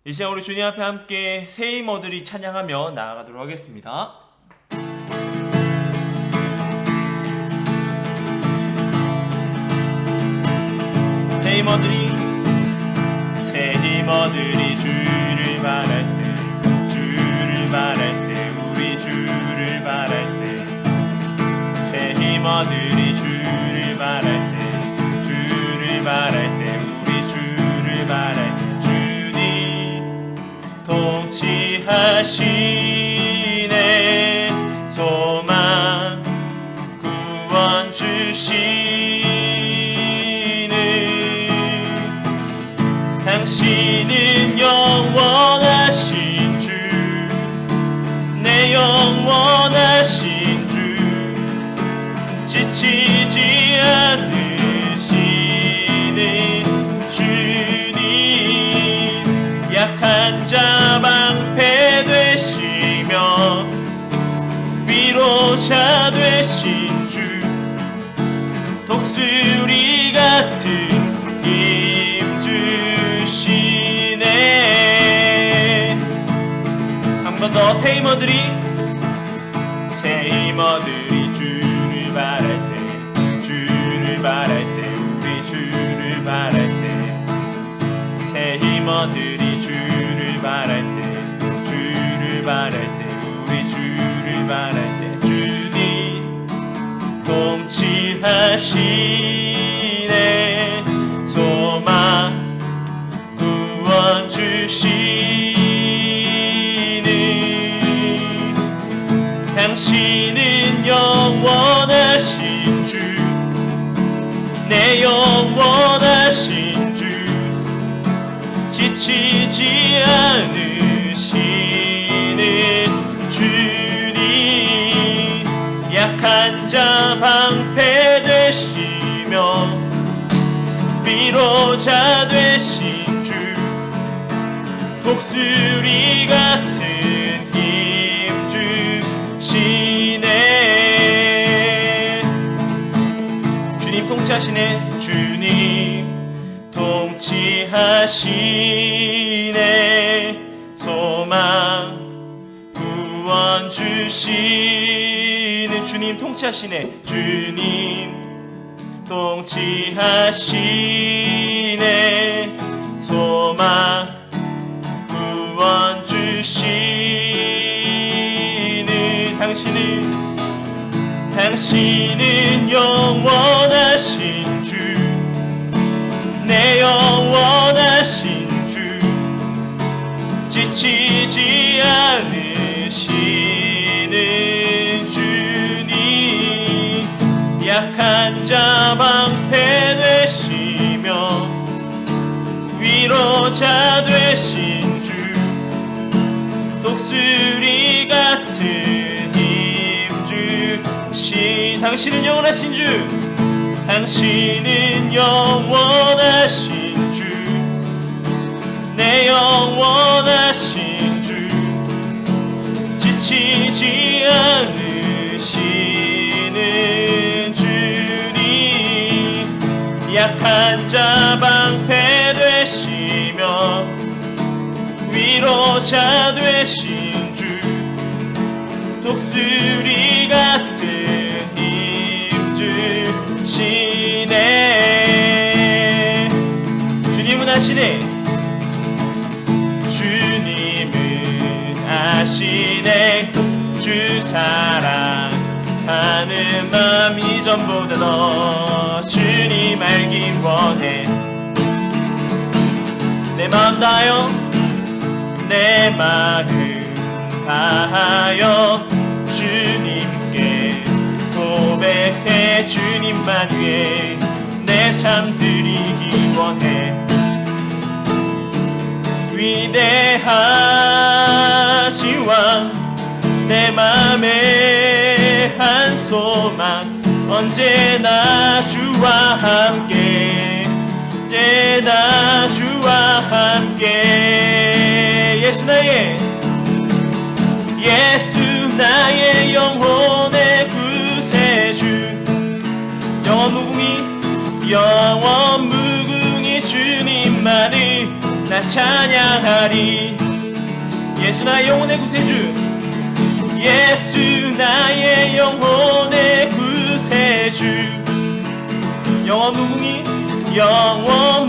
이 시간 우리 주님 앞에 함께 새 힘어들이 찬양하며 나아가도록 하겠습니다. 새 힘어들이 주를 바랄 때 우리 주를 바랄 때 새 힘어들이 주를 바랄 때 우리 주를 바랄 때 통치하시네 소망 구원 주시는 당신은 영원하신 주 내 영원하신 주 지치지 않으시는 주님 약한 자 방패 되시며 위로자 되신 주 독수리 같은 힘 주시네. 한 번 더 새 힘어들이 주를 바랄 때 우리 주를 바랄 때 새 힘어들이 주를 바랄 때 우리 주를 바랄 때 주님 통치하시네 소망 구원 주시는 당신은 영원하신 주 내 영원하신 주 지치지 않으시는 주님 약한 자 방패 되시며 위로자 되신 주 독수리 같은 힘 주시네. 주님 통치하시네 주님 통치하시네 소망 구원 주시는 주님 통치하시네 주님 통치하시네 소망 구원 주시는 당신은 영원하신 주 내 영원하신 주 지치지 않으시는 주님 약한 자 방패 되시며 위로자 되신 주 독수리 같은 힘 주신 당신은 영원하신 주 당신은 영원하신 주 내 영원하신 주 지치지 않으시는 주님 약한 자 방패 되시며 위로자 되신 주 독수리 같은 힘 주시네. 주님은 아시네 주 사랑하는 마음 이전보다 더 주님 알기 원해. 내 마음 다하여 내 마음 다하여 주님께 고백해. 주님만 위해 내 삶 드리기 원해. 위대하신 왕 내 맘에 한 소망 언제나 주와 함께 언제나 주와 함께. 예수 나의 영혼의 영원 무궁히 주님만을 나 찬양하리. 예수 나의 영혼의 구세주, 예수 나의 영혼의 구세주. 영원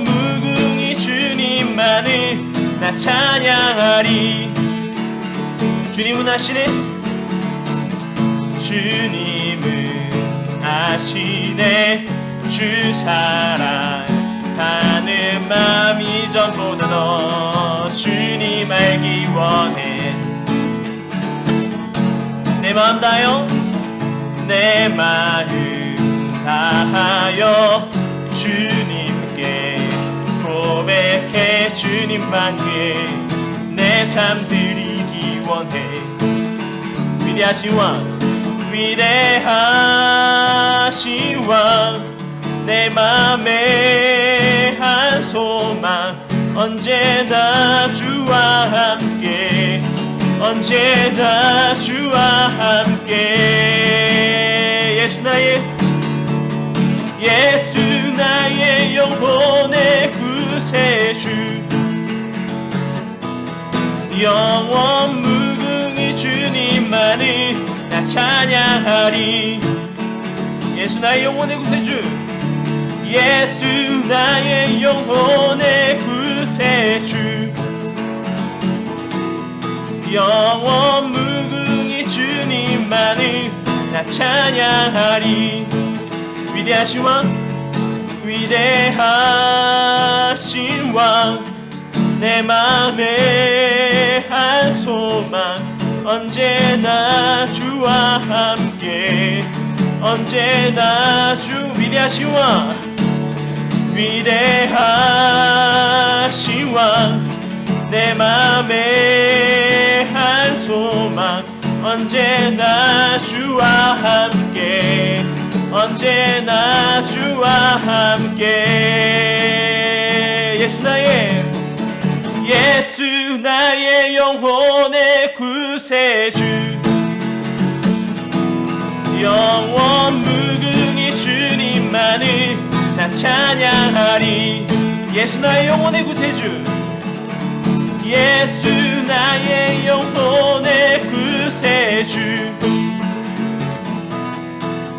무궁히 주님만을 나 찬양하리. 주님은 아시네, 주님은 아시네. 주 사랑하는 마음 이전보다 더 주님 알기 원해. 내 마음 다하여, 내 마음 다하여 주님께 고백해. 주님만 위해 내 삶 드리기 원해. 위대하신 왕, 위대하신 왕, 내 맘에 한 소망, 언제나 주와 함께, 언제나 주와 함께. 예수 나의 영혼의 구세주. 영원 무궁히 주님만을 나 찬양하리. 예수 나의 영혼의 구세주, 예수 나의 영혼의 구세주. 영원 무궁히 주님만을 나 찬양하리. 위대하신 왕, 위대하신 왕, 내 맘에 한 소망, 언제나 주와 함께, 언제나 주. 위대하신 왕, 위대하신 왕, 내 맘에 한 소망, 언제나 주와 함께, 언제나 주와 함께. 예수 나의 영혼의 구세주. 영원 무궁히 주님만을 나 찬양하리. 예수 나의 영혼의 구세주, 예수 나의 영혼의 구세주.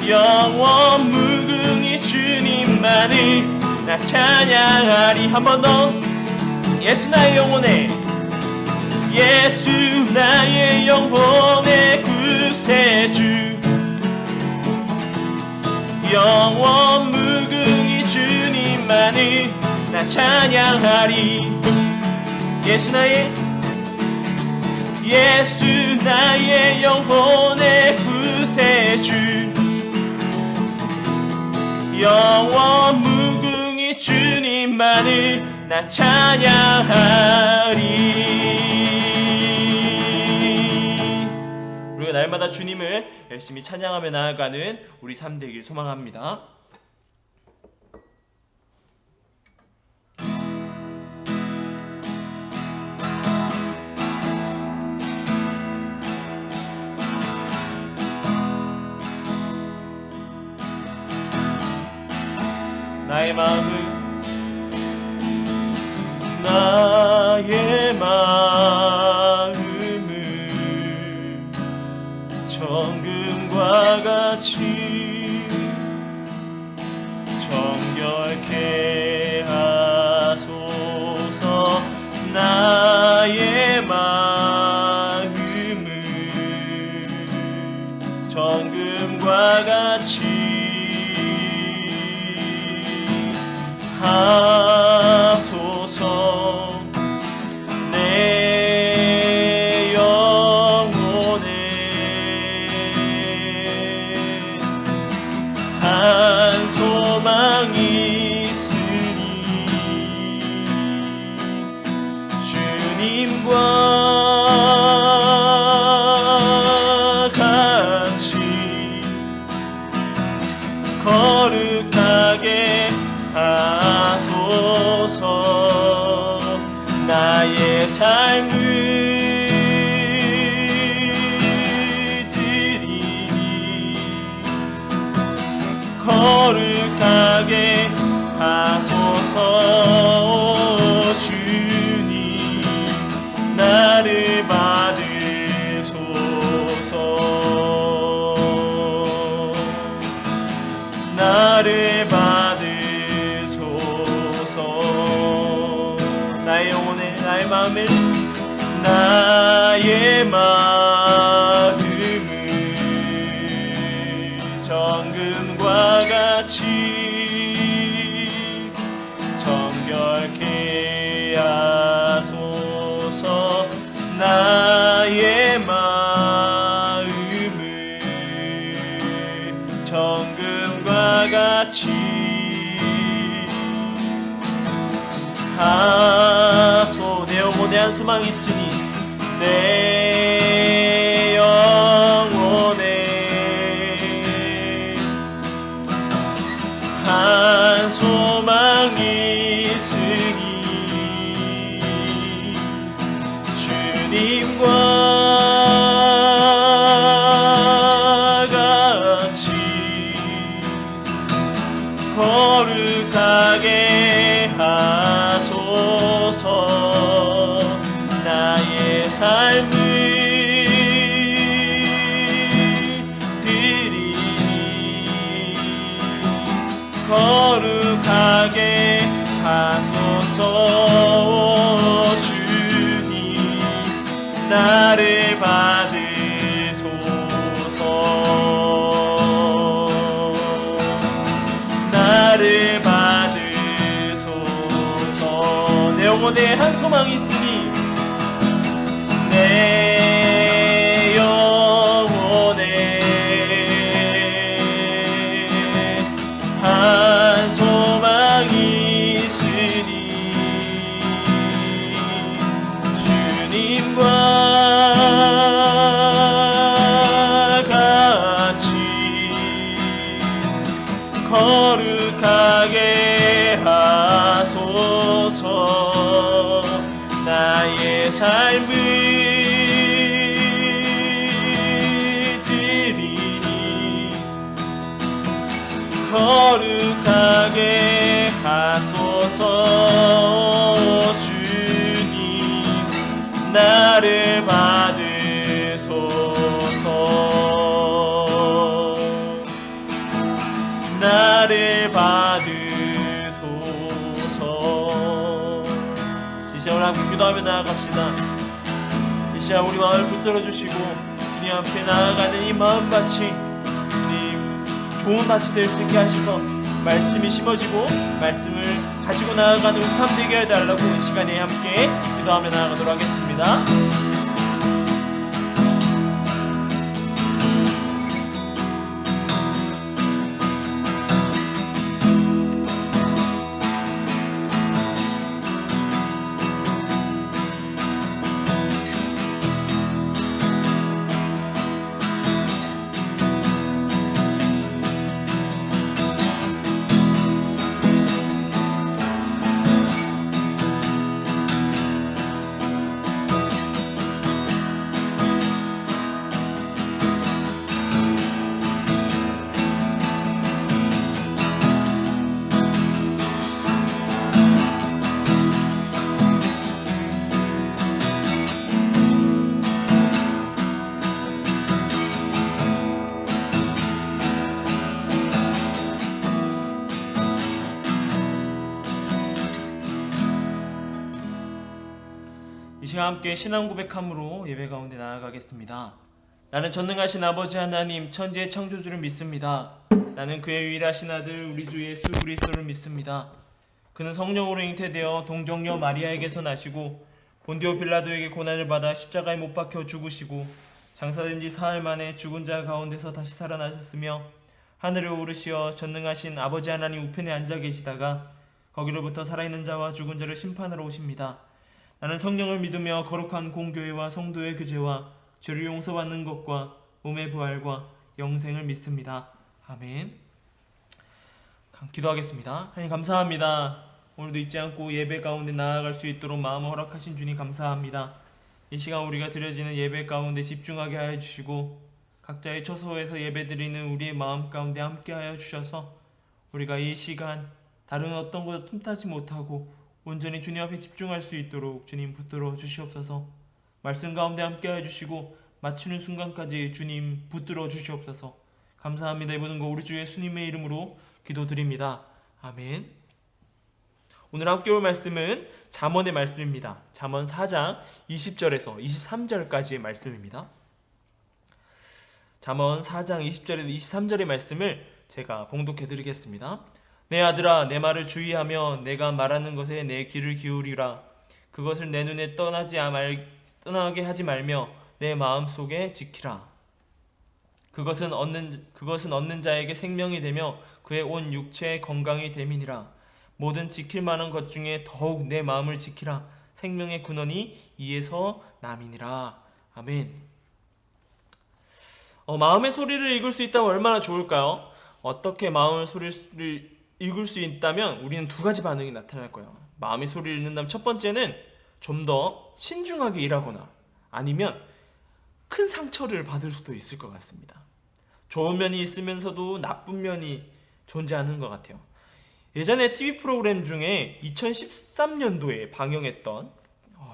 영원 무궁히 주님만을 나 찬양하리. 한 번 더. 예수 나의 영혼의, 예수 나의 영혼의 구세주. 영원 무궁히 주님만을 나 찬양하리. 예수 나의 영혼의 구세주. 영원 무궁히 주님만을 나 찬양하리. 우리가 날마다 주님을 열심히 찬양하며 나아가는 우리 삶 되길 소망합니다. 나의 마음을 정금과 같이 정결케 하소서. 나의 마음을 정금과 같이 하소서. 내 영혼에 한 소망이 있으니 주님과 같이 나를 받으소서. 나의 영혼을, 나의 마음을, 나의 마음을 정금과 같이 정결케 하소서. 나의 마음을 정금과 같이 하소. 내 영혼에 한 소망이 있으니 내 영혼에 한 소망이 있으니 주님과 같이 거룩하게 하소서. 나의 삶을 드리니 거룩하게 하소서. 주님 나를 받으소서. 나를 받으소서. 내 영혼에 한 소망이 있으니 내 영혼에 한 소망이 있으니 주님과 같이 거룩하게 하소서. 나의 삶을 드리니 거룩하게 하소서. 주님 나를 받으소서. 나를 받으소서. 이 시간 우리 함께 기도하며 나아갑시다. 이 시간 우리 마음을 붙들어 주시고 주님 앞에 나아가는 이 마음밭이 주님 좋은 밭이 될 수 있게 하셔서 말씀이 심어지고 말씀을 가지고 나아가는 우리 삶 되게 해달라고 이 시간에 함께 기도하며 나아가도록 하겠습니다. 이 시간 함께 신앙 고백함으로 예배 가운데 나아가겠습니다. 나는 전능하신 아버지 하나님 천지의 창조주를 믿습니다. 나는 그의 유일하신 아들 우리 주 예수 그리스도를 믿습니다. 그는 성령으로 잉태되어 동정녀 마리아에게서 나시고 본디오 빌라도에게 고난을 받아 십자가에 못 박혀 죽으시고 장사된 지 사흘 만에 죽은 자 가운데서 다시 살아나셨으며 하늘에 오르시어 전능하신 아버지 하나님 우편에 앉아 계시다가 거기로부터 살아있는 자와 죽은 자를 심판하러 오십니다. 나는 성령을 믿으며 거룩한 공교회와 성도의 교제와 죄를 용서받는 것과 몸의 부활과 영생을 믿습니다. 아멘. 기도하겠습니다. 하나님 감사합니다. 오늘도 잊지 않고 예배 가운데 나아갈 수 있도록 마음을 허락하신 주님 감사합니다. 이 시간 우리가 드려지는 예배 가운데 집중하게 하여 주시고 각자의 처소에서 예배드리는 우리의 마음 가운데 함께하여 주셔서 우리가 이 시간 다른 어떤 것도 틈타지 못하고 온전히 주님 앞에 집중할 수 있도록 주님 붙들어 주시옵소서. 말씀 가운데 함께하여 주시고 마치는 순간까지 주님 붙들어 주시옵소서. 감사합니다. 이 모든 거 우리 주 예수님의 이름으로 기도드립니다. 아멘. 오늘 함께 올 말씀은 잠언의 말씀입니다. 잠언 4장 20절에서 23절까지의 말씀입니다. 잠언 4장 20절에서 23절의 말씀을 제가 봉독해 드리겠습니다. 내 아들아, 내 말을 주의하며 내가 말하는 것에 내 귀를 기울이라. 그것을 내 눈에 떠나게 하지 말며 내 마음속에 지키라. 그것은 얻는 자에게 생명이 되며 그의 온 육체의 건강이 됨이니라. 모든 지킬 만한 것 중에 더욱 내 마음을 지키라. 생명의 근원이 이에서 남이니라. 아멘. 마음의 소리를 읽을 수 있다면 얼마나 좋을까요? 어떻게 마음의 소리를 읽을 수 있다면 우리는 두 가지 반응이 나타날 거예요. 마음의 소리를 읽는다면 첫 번째는 좀 더 신중하게 일하거나 아니면 큰 상처를 받을 수도 있을 것 같습니다. 좋은 면이 있으면서도 나쁜 면이 존재하는 것 같아요. 예전에 TV 프로그램 중에 2013년도에 방영했던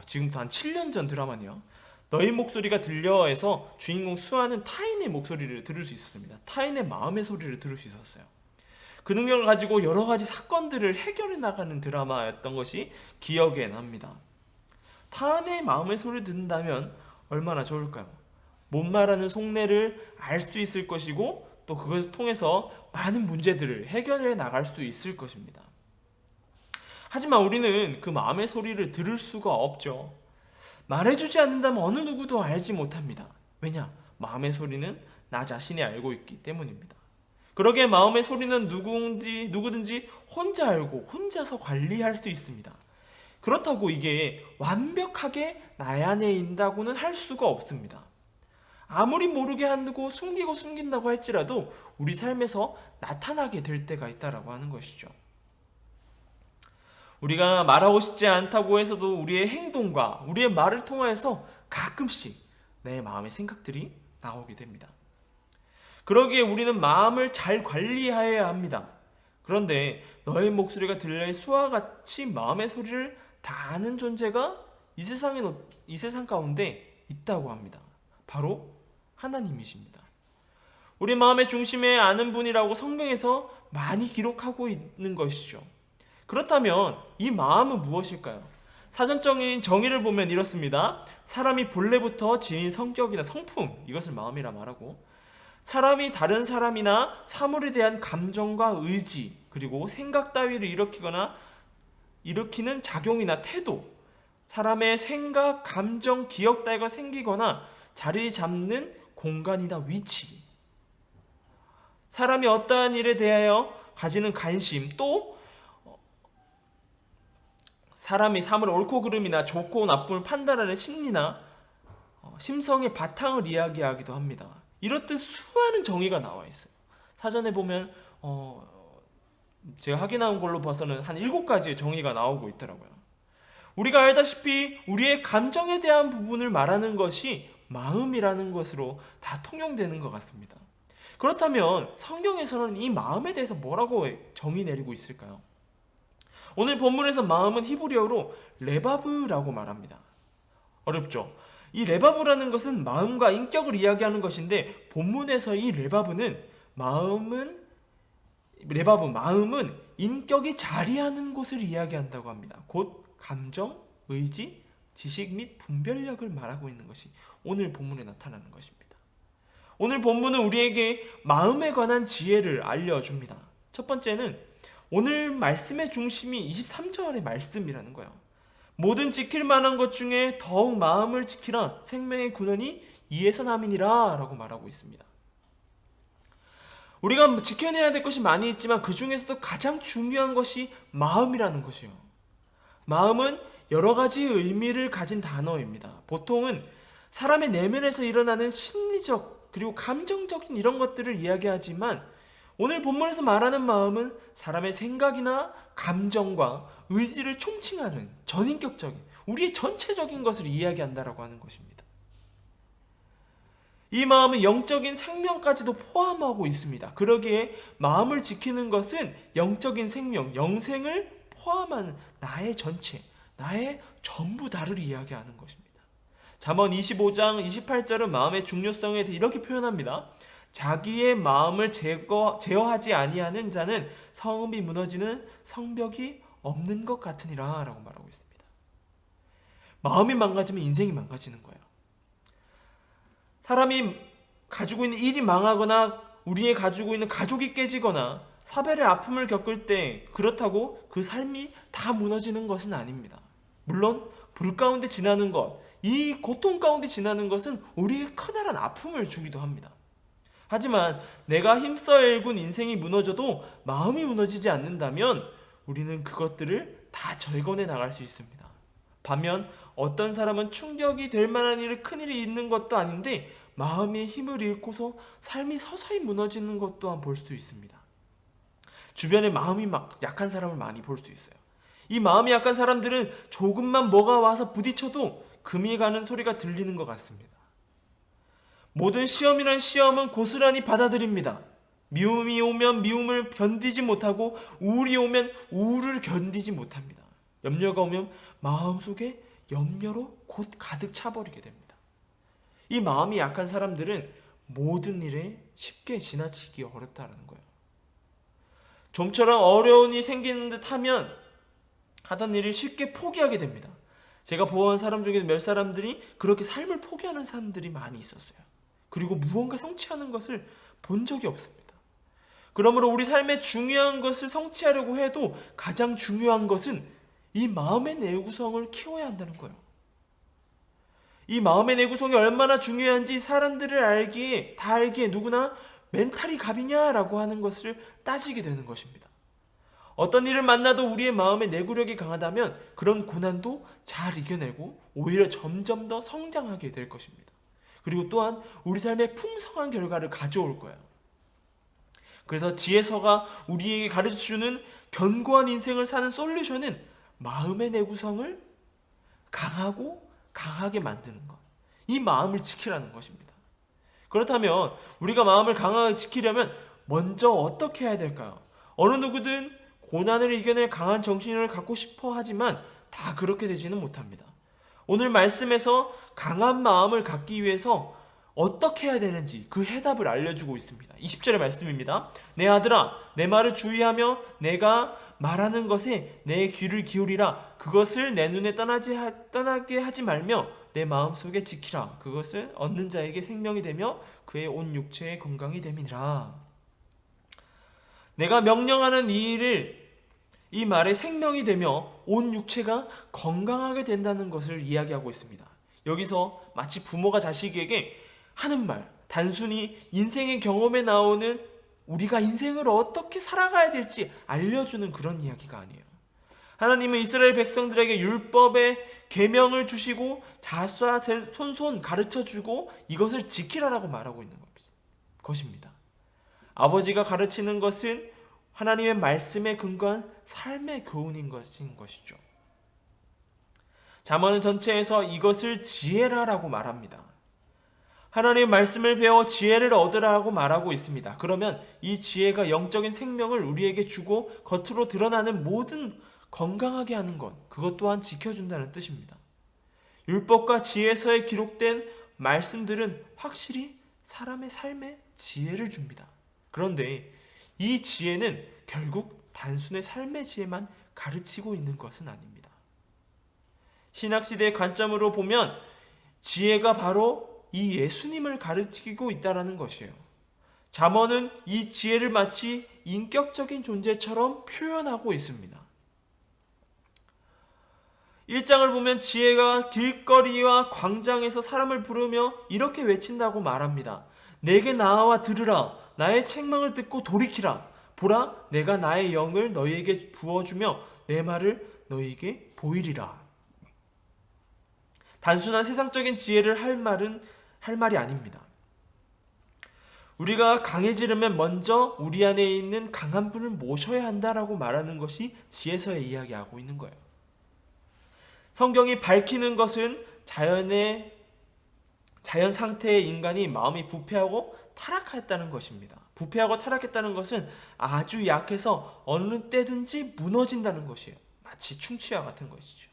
지금부터 한 7년 전 드라마네요. 너의 목소리가 들려에서 주인공 수아는 타인의 목소리를 들을 수 있었습니다. 타인의 마음의 소리를 들을 수 있었어요. 그 능력을 가지고 여러 가지 사건들을 해결해 나가는 드라마였던 것이 기억에 납니다. 타인의 마음의 소리를 듣는다면 얼마나 좋을까요? 못 말하는 속내를 알 수 있을 것이고 또 그것을 통해서 많은 문제들을 해결해 나갈 수 있을 것입니다. 하지만 우리는 그 마음의 소리를 들을 수가 없죠. 말해주지 않는다면 어느 누구도 알지 못합니다. 왜냐? 마음의 소리는 나 자신이 알고 있기 때문입니다. 그러기에 마음의 소리는 누구든지 혼자 알고 혼자서 관리할 수 있습니다. 그렇다고 이게 완벽하게 나 안에 있다고는 할 수가 없습니다. 아무리 모르게 하고 숨긴다고 할지라도 우리 삶에서 나타나게 될 때가 있다라고 하는 것이죠. 우리가 말하고 싶지 않다고 해서도 우리의 행동과 우리의 말을 통해서 가끔씩 내 마음의 생각들이 나오게 됩니다. 그러기에 우리는 마음을 잘 관리해야 합니다. 그런데 너의 목소리가 들려의 수와 같이 마음의 소리를 다 아는 존재가 이 세상 가운데 있다고 합니다. 바로 하나님이십니다. 우리 마음의 중심에 아는 분이라고 성경에서 많이 기록하고 있는 것이죠. 그렇다면 이 마음은 무엇일까요? 사전적인 정의를 보면 이렇습니다. 사람이 본래부터 지닌 성격이나 성품, 이것을 마음이라 말하고, 사람이 다른 사람이나 사물에 대한 감정과 의지, 그리고 생각 따위를 일으키는 작용이나 태도, 사람의 생각, 감정, 기억 따위가 생기거나 자리 잡는 공간이나 위치, 사람이 어떠한 일에 대하여 가지는 관심, 또 사람이 사물의 옳고 그름이나 좋고 나쁨을 판단하는 심리나 심성의 바탕을 이야기하기도 합니다. 이렇듯 수많은 정의가 나와 있어요. 사전에 보면 제가 확인한 걸로 봐서는 한 7가지의 정의가 나오고 있더라고요. 우리가 알다시피 우리의 감정에 대한 부분을 말하는 것이 마음이라는 것으로 다 통용되는 것 같습니다. 그렇다면 성경에서는 이 마음에 대해서 뭐라고 정의 내리고 있을까요? 오늘 본문에서 마음은 히브리어로 레바브라고 말합니다. 어렵죠? 이 레바브라는 것은 마음과 인격을 이야기하는 것인데 본문에서 이 마음은 인격이 자리하는 곳을 이야기한다고 합니다. 곧 감정, 의지, 지식 및 분별력을 말하고 있는 것이 오늘 본문에 나타나는 것입니다. 오늘 본문은 우리에게 마음에 관한 지혜를 알려줍니다. 첫 번째는 오늘 말씀의 중심이 23절의 말씀이라는 거예요. 모든 지킬 만한 것 중에 더욱 마음을 지키라. 생명의 근원이 이에서 남이니라 라고 말하고 있습니다. 우리가 지켜내야 될 것이 많이 있지만 그 중에서도 가장 중요한 것이 마음이라는 것이에요. 마음은 여러 가지 의미를 가진 단어입니다. 보통은 사람의 내면에서 일어나는 심리적 그리고 감정적인 이런 것들을 이야기하지만 오늘 본문에서 말하는 마음은 사람의 생각이나 감정과 의지를 총칭하는 전인격적인 우리의 전체적인 것을 이야기한다라고 하는 것입니다. 이 마음은 영적인 생명까지도 포함하고 있습니다. 그러기에 마음을 지키는 것은 영적인 생명, 영생을 포함한 나의 전체, 나의 전부 다를 이야기하는 것입니다. 잠언 25장 28절은 마음의 중요성에 대해 이렇게 표현합니다. 자기의 마음을 제어하지 아니하는 자는 성읍이 무너지는 성벽이 없는 것 같으니라 라고 말하고 있습니다. 마음이 망가지면 인생이 망가지는 거예요. 사람이 가지고 있는 일이 망하거나 우리의 가지고 있는 가족이 깨지거나 사별의 아픔을 겪을 때 그렇다고 그 삶이 다 무너지는 것은 아닙니다. 물론 불 가운데 지나는 것, 이 고통 가운데 지나는 것은 우리에게 커다란 아픔을 주기도 합니다. 하지만 내가 힘써 일군 인생이 무너져도 마음이 무너지지 않는다면 우리는 그것들을 다 절거내 나갈 수 있습니다. 반면 어떤 사람은 충격이 될 만한 큰일이 있는 것도 아닌데 마음의 힘을 잃고서 삶이 서서히 무너지는 것 또한 볼 수 있습니다. 주변에 마음이 약한 사람을 많이 볼 수 있어요. 이 마음이 약한 사람들은 조금만 뭐가 와서 부딪혀도 금이 가는 소리가 들리는 것 같습니다. 모든 시험이란 시험은 고스란히 받아들입니다. 미움이 오면 미움을 견디지 못하고 우울이 오면 우울을 견디지 못합니다. 염려가 오면 마음속에 염려로 곧 가득 차버리게 됩니다. 이 마음이 약한 사람들은 모든 일에 쉽게 지나치기 어렵다는 거예요. 좀처럼 어려운 일이 생기는 듯 하면 하던 일을 쉽게 포기하게 됩니다. 제가 보아한 사람 중에 몇 사람들이 그렇게 삶을 포기하는 사람들이 많이 있었어요. 그리고 무언가 성취하는 것을 본 적이 없습니다. 그러므로 우리 삶에 중요한 것을 성취하려고 해도 가장 중요한 것은 이 마음의 내구성을 키워야 한다는 거예요. 이 마음의 내구성이 얼마나 중요한지 사람들을 다 알기에 누구나 멘탈이 갑이냐라고 하는 것을 따지게 되는 것입니다. 어떤 일을 만나도 우리의 마음의 내구력이 강하다면 그런 고난도 잘 이겨내고 오히려 점점 더 성장하게 될 것입니다. 그리고 또한 우리 삶에 풍성한 결과를 가져올 거예요. 그래서 지혜서가 우리에게 가르쳐주는 견고한 인생을 사는 솔루션은 마음의 내구성을 강하게 만드는 것. 이 마음을 지키라는 것입니다. 그렇다면 우리가 마음을 강하게 지키려면 먼저 어떻게 해야 될까요? 어느 누구든 고난을 이겨낼 강한 정신을 갖고 싶어 하지만 다 그렇게 되지는 못합니다. 오늘 말씀에서 강한 마음을 갖기 위해서 어떻게 해야 되는지 그 해답을 알려주고 있습니다. 20절의 말씀입니다. 내 아들아, 내 말을 주의하며 내가 말하는 것에 내 귀를 기울이라. 그것을 내 눈에 떠나게 하지 말며 내 마음속에 지키라. 그것을 얻는 자에게 생명이 되며 그의 온 육체의 건강이 됨이니라. 내가 명령하는 이 말에 생명이 되며 온 육체가 건강하게 된다는 것을 이야기하고 있습니다. 여기서 마치 부모가 자식에게 하는 말, 단순히 인생의 경험에 나오는 우리가 인생을 어떻게 살아가야 될지 알려주는 그런 이야기가 아니에요. 하나님은 이스라엘 백성들에게 율법의 계명을 주시고 자손손 가르쳐주고 이것을 지키라라고 말하고 있는 것입니다. 아버지가 가르치는 것은 하나님의 말씀에 근거한 삶의 교훈인 것이죠. 잠언은 전체에서 이것을 지혜라라고 말합니다. 하나님의 말씀을 배워 지혜를 얻으라고 말하고 있습니다. 그러면 이 지혜가 영적인 생명을 우리에게 주고 겉으로 드러나는 모든 건강하게 하는 것, 그것 또한 지켜준다는 뜻입니다. 율법과 지혜서에 기록된 말씀들은 확실히 사람의 삶에 지혜를 줍니다. 그런데 이 지혜는 결국 단순히 삶의 지혜만 가르치고 있는 것은 아닙니다. 신학시대의 관점으로 보면 지혜가 바로 이 예수님을 가르치고 있다는 것이에요. 잠언은 이 지혜를 마치 인격적인 존재처럼 표현하고 있습니다. 1장을 보면 지혜가 길거리와 광장에서 사람을 부르며 이렇게 외친다고 말합니다. 내게 나와 들으라. 나의 책망을 듣고 돌이키라. 보라, 내가 나의 영을 너희에게 부어주며 내 말을 너희에게 보이리라. 단순한 세상적인 지혜를 할 말이 아닙니다. 우리가 강해지려면 먼저 우리 안에 있는 강한 분을 모셔야 한다라고 말하는 것이 지혜서에 이야기하고 있는 거예요. 성경이 밝히는 것은 자연 상태의 인간이 마음이 부패하고 타락했다는 것입니다. 부패하고 타락했다는 것은 아주 약해서 어느 때든지 무너진다는 것이에요. 마치 충치와 같은 것이죠.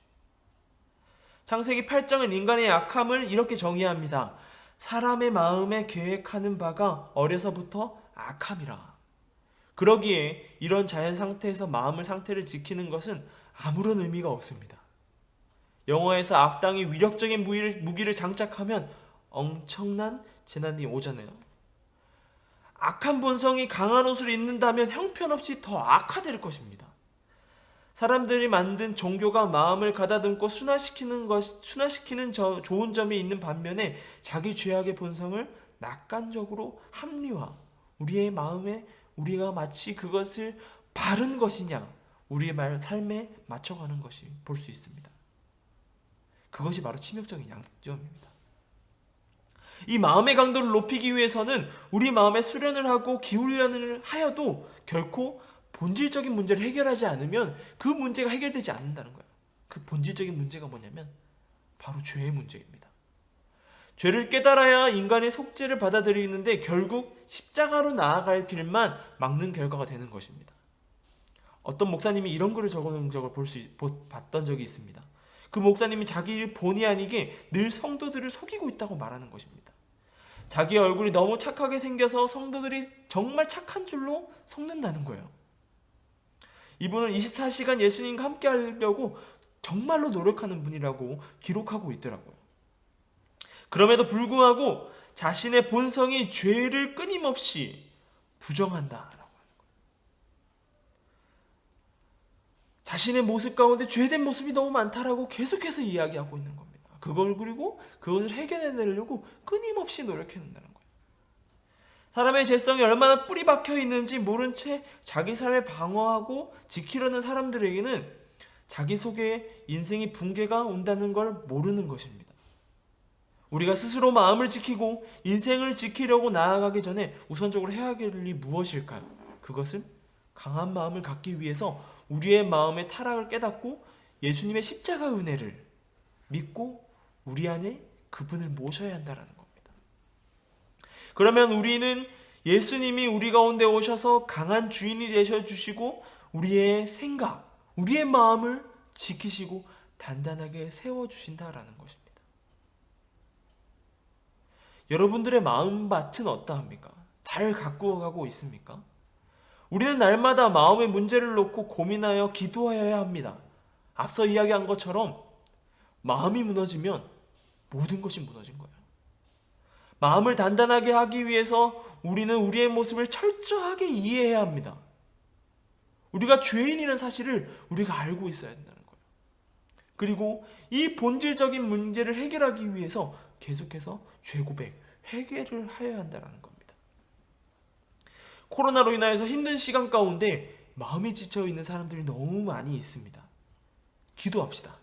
창세기 8장은 인간의 약함을 이렇게 정의합니다. 사람의 마음에 계획하는 바가 어려서부터 악함이라. 그러기에 이런 자연 상태에서 마음의 상태를 지키는 것은 아무런 의미가 없습니다. 영어에서 악당이 위력적인 무기를 장착하면 엄청난 재난이 오잖아요. 악한 본성이 강한 옷을 입는다면 형편없이 더 악화될 것입니다. 사람들이 만든 종교가 마음을 가다듬고 순화시키는 좋은 점이 있는 반면에 자기 죄악의 본성을 낙관적으로 합리화, 우리의 마음에 우리가 마치 그것을 바른 것이냐, 우리의 삶에 맞춰가는 것이 볼 수 있습니다. 그것이 바로 치명적인 양점입니다. 이 마음의 강도를 높이기 위해서는 우리 마음에 수련을 하고 기훈련을 하여도 결코 본질적인 문제를 해결하지 않으면 그 문제가 해결되지 않는다는 거예요. 그 본질적인 문제가 뭐냐면 바로 죄의 문제입니다. 죄를 깨달아야 인간의 속죄를 받아들이는데 결국 십자가로 나아갈 길만 막는 결과가 되는 것입니다. 어떤 목사님이 이런 글을 적어놓은 적을 봤던 적이 있습니다. 그 목사님이 자기 본의 아니게 늘 성도들을 속이고 있다고 말하는 것입니다. 자기 얼굴이 너무 착하게 생겨서 성도들이 정말 착한 줄로 속는다는 거예요. 이분은 24시간 예수님과 함께 하려고 정말로 노력하는 분이라고 기록하고 있더라고요. 그럼에도 불구하고 자신의 본성이 죄를 끊임없이 부정한다라고 하는 거예요. 자신의 모습 가운데 죄된 모습이 너무 많다라고 계속해서 이야기하고 있는 겁니다. 그리고 그것을 해결해내려고 끊임없이 노력해낸다는 거예요. 사람의 죄성이 얼마나 뿌리 박혀 있는지 모른 채 자기 삶을 방어하고 지키려는 사람들에게는 자기 속에 인생의 붕괴가 온다는 걸 모르는 것입니다. 우리가 스스로 마음을 지키고 인생을 지키려고 나아가기 전에 우선적으로 해야 할 일이 무엇일까요? 그것은 강한 마음을 갖기 위해서 우리의 마음의 타락을 깨닫고 예수님의 십자가 은혜를 믿고 우리 안에 그분을 모셔야 한다는 겁니다. 그러면 우리는 예수님이 우리 가운데 오셔서 강한 주인이 되셔주시고 우리의 생각, 우리의 마음을 지키시고 단단하게 세워주신다라는 것입니다. 여러분들의 마음밭은 어떠합니까? 잘 가꾸어가고 있습니까? 우리는 날마다 마음의 문제를 놓고 고민하여 기도하여야 합니다. 앞서 이야기한 것처럼 마음이 무너지면 모든 것이 무너진 거예요. 마음을 단단하게 하기 위해서 우리는 우리의 모습을 철저하게 이해해야 합니다. 우리가 죄인이라는 사실을 우리가 알고 있어야 된다는 거예요. 그리고 이 본질적인 문제를 해결하기 위해서 계속해서 죄고백, 회개를 하여야 한다는 겁니다. 코로나로 인하여서 힘든 시간 가운데 마음이 지쳐있는 사람들이 너무 많이 있습니다. 기도합시다.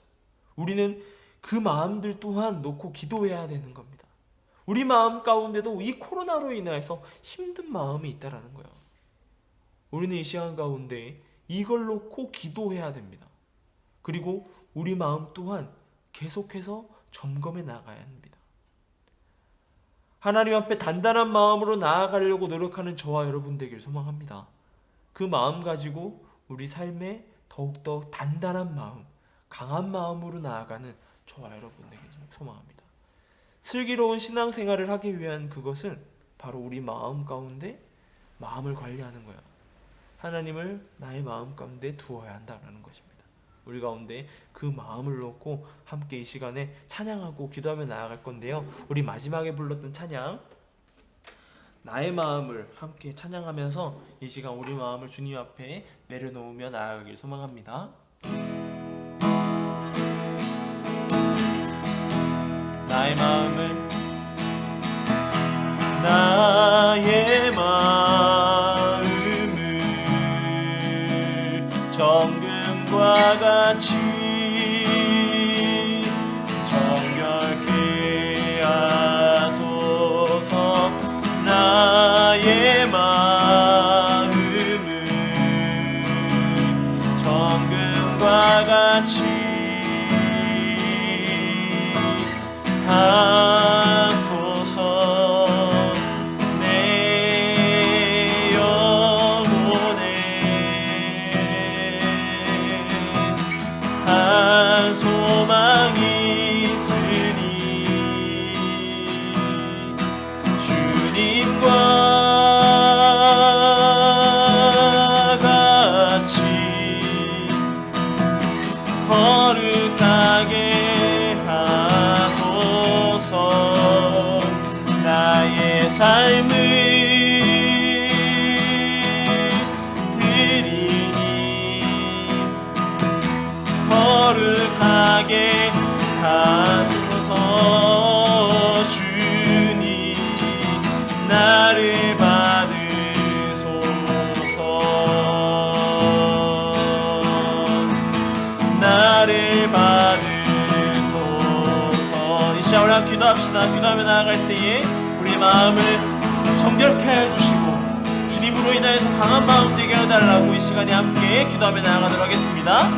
우리는 그 마음들 또한 놓고 기도해야 되는 겁니다. 우리 마음 가운데도 이 코로나로 인해서 힘든 마음이 있다라는 거예요. 우리는 이 시간 가운데 이걸 놓고 기도해야 됩니다. 그리고 우리 마음 또한 계속해서 점검해 나가야 합니다. 하나님 앞에 단단한 마음으로 나아가려고 노력하는 저와 여러분 되길 소망합니다. 그 마음 가지고 우리 삶에 더욱더 단단한 마음, 강한 마음으로 나아가는 저와 여러분 되길 소망합니다. 슬기로운 신앙생활을 하기 위한 그것은 바로 우리 마음 가운데 마음을 관리하는 거야. 하나님을 나의 마음 가운데 두어야 한다는 것입니다. 우리 가운데 그 마음을 놓고 함께 이 시간에 찬양하고 기도하며 나아갈 건데요. 우리 마지막에 불렀던 찬양 나의 마음을 함께 찬양하면서 이 시간 우리 마음을 주님 앞에 내려놓으며 나아가길 소망합니다. 나의 마음을 정금과 같이 정결케 하소서. 나의 마음을 정금과 같이 삶을 드리니 거룩하게 하소서. 주님 나를 받으소서. 나를 받으소서. 이 시간 우리 함께 기도합시다. 기도하며 나아갈 때에 우리 마음을 정결케 하여 주시고 주님으로 인하여서 강한 마음 되게 해달라고 이 시간에 함께 기도하며 나아가도록 하겠습니다.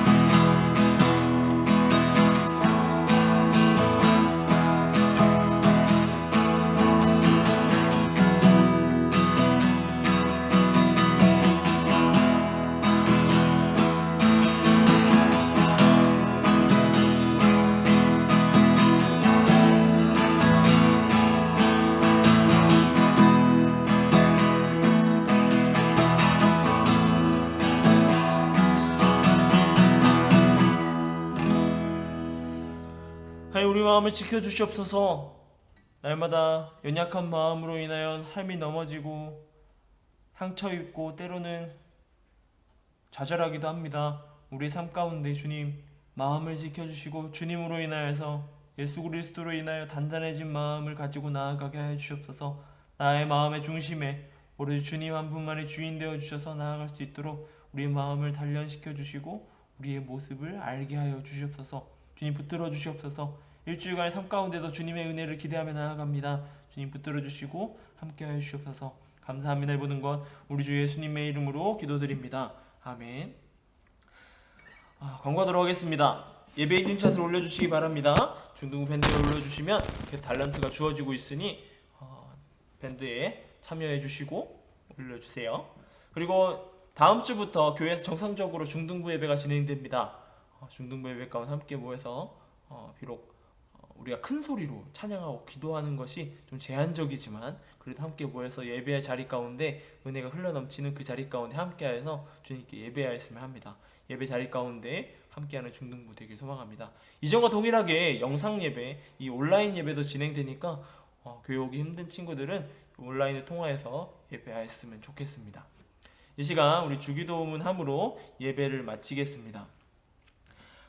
하나님 우리 마음을 지켜주시옵소서. 날마다 연약한 마음으로 인하여 삶이 넘어지고 상처 입고 때로는 좌절하기도 합니다. 우리 삶 가운데 주님 마음을 지켜주시고 주님으로 인하여서 예수 그리스도로 인하여 단단해진 마음을 가지고 나아가게 하여 주시옵소서. 나의 마음의 중심에 오로지 주님 한 분만이 주인 되어 주셔서 나아갈 수 있도록 우리의 마음을 단련시켜 주시고 우리의 모습을 알게 하여 주시옵소서. 주님 붙들어 주시옵소서. 일주일간의 삶 가운데도 주님의 은혜를 기대하며 나아갑니다. 주님 붙들어 주시고 함께하여 주시옵소서. 감사합니다. 이 모든 것 우리 주 예수님의 이름으로 기도드립니다. 아멘. 광고하도록 하겠습니다. 예배 인증샷을 올려주시기 바랍니다. 중등부 밴드에 올려주시면 달란트가 주어지고 있으니 밴드에 참여해 주시고 올려주세요. 그리고 다음 주부터 교회에서 정상적으로 중등부 예배가 진행됩니다. 중등부 예배 가운데 함께 모여서 비록 우리가 큰 소리로 찬양하고 기도하는 것이 좀 제한적이지만 그래도 함께 모여서 예배의 자리 가운데 은혜가 흘러넘치는 그 자리 가운데 함께하여서 주님께 예배하였으면 합니다. 예배 자리 가운데 함께하는 중등부 되길 소망합니다. 이전과 동일하게 영상 예배, 이 온라인 예배도 진행되니까 교회 오기 힘든 친구들은 온라인을 통화해서 예배하였으면 좋겠습니다. 이 시간 우리 주기도문 함으로 예배를 마치겠습니다.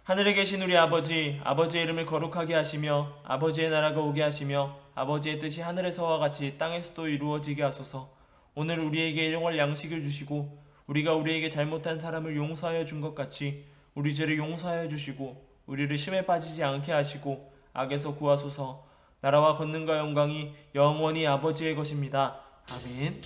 하늘에 계신 우리 아버지, 아버지의 이름을 거룩하게 하시며 아버지의 나라가 오게 하시며 아버지의 뜻이 하늘에서와 같이 땅에서도 이루어지게 하소서. 오늘 우리에게 일용할 양식을 주시고 우리가 우리에게 잘못한 사람을 용서하여 준 것 같이 우리 죄를 용서하여 주시고 우리를 심에 빠지지 않게 하시고 악에서 구하소서. 나라와 권능과 영광이 영원히 아버지의 것입니다. 아멘.